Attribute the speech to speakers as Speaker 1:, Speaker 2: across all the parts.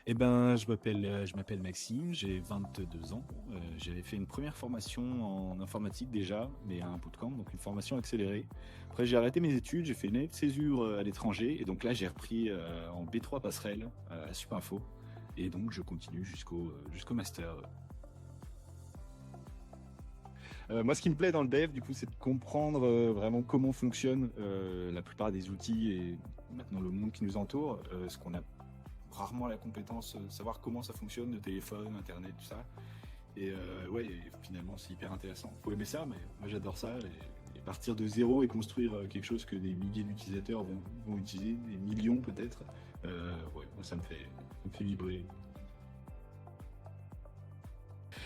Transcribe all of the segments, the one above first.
Speaker 1: Je m'appelle Maxime, j'ai 22 ans. J'avais fait une première formation en informatique déjà, mais à un bootcamp, donc une formation accélérée. Après, j'ai arrêté mes études, j'ai fait une année de césure à l'étranger, et donc là, j'ai repris en B3 passerelle à Supinfo, et donc je continue jusqu'au master. Moi, ce qui me plaît dans le dev, du coup, c'est de comprendre vraiment comment fonctionnent la plupart des outils et maintenant le monde qui nous entoure, ce qu'on a rarement la compétence de savoir comment ça fonctionne, le téléphone, Internet, tout ça. Et ouais, et finalement, c'est hyper intéressant. Faut aimer ça, mais moi j'adore ça. Et partir de zéro et construire quelque chose que des milliers d'utilisateurs vont utiliser, des millions peut-être, ouais, moi, ça me fait vibrer.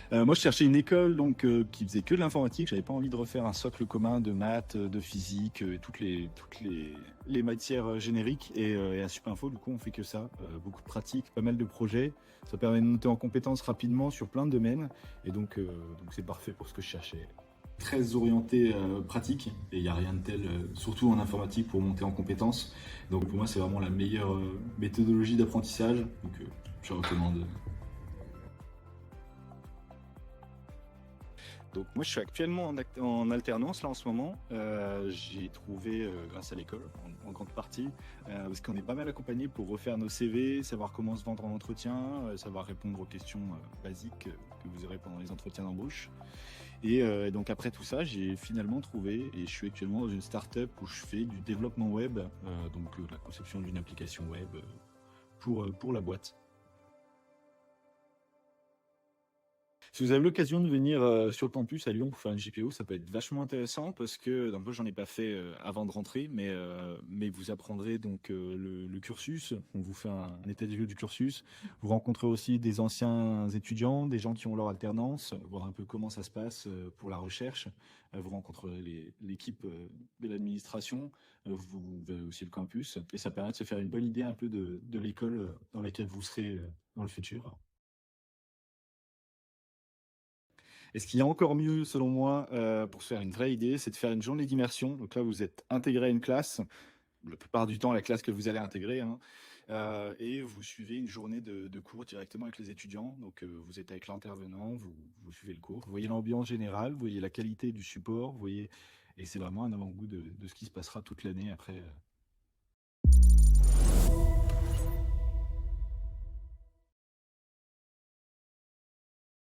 Speaker 1: Moi, je cherchais une école donc qui faisait que de l'informatique. J'avais pas envie de refaire un socle commun de maths, de physique, toutes les matières génériques. Et à Supinfo, du coup, on fait que ça. Beaucoup de pratiques, pas mal de projets. Ça permet de monter en compétences rapidement sur plein de domaines. Et donc c'est parfait pour ce que je cherchais. Très orienté pratique, et il n'y a rien de tel, surtout en informatique, pour monter en compétences. Donc pour moi, c'est vraiment la meilleure méthodologie d'apprentissage. Donc je recommande. Donc moi je suis actuellement en alternance là en ce moment. J'ai trouvé grâce à l'école en grande partie parce qu'on est pas mal accompagné pour refaire nos CV, savoir comment se vendre en entretien, savoir répondre aux questions basiques que vous aurez pendant les entretiens d'embauche. Et donc après tout ça, j'ai finalement trouvé et je suis actuellement dans une start-up où je fais du développement web, donc la conception d'une application web pour la boîte. Si vous avez l'occasion de venir sur le campus à Lyon pour faire une GPO, ça peut être vachement intéressant parce que donc moi j'en ai pas fait avant de rentrer, mais vous apprendrez donc le cursus. On vous fait un état des lieux du cursus. Vous rencontrez aussi des anciens étudiants, des gens qui ont leur alternance, voir un peu comment ça se passe pour la recherche. Vous rencontrerez l'équipe de l'administration. Vous verrez aussi le campus et ça permet de se faire une bonne idée un peu de l'école dans laquelle vous serez dans le futur. Et ce qui est encore mieux, selon moi, pour se faire une vraie idée, c'est de faire une journée d'immersion. Donc là, vous êtes intégré à une classe, la plupart du temps la classe que vous allez intégrer, hein, et vous suivez une journée de cours directement avec les étudiants. Donc vous êtes avec l'intervenant, vous suivez le cours, vous voyez l'ambiance générale, vous voyez la qualité du support, vous voyez, et c'est vraiment un avant-goût de ce qui se passera toute l'année après.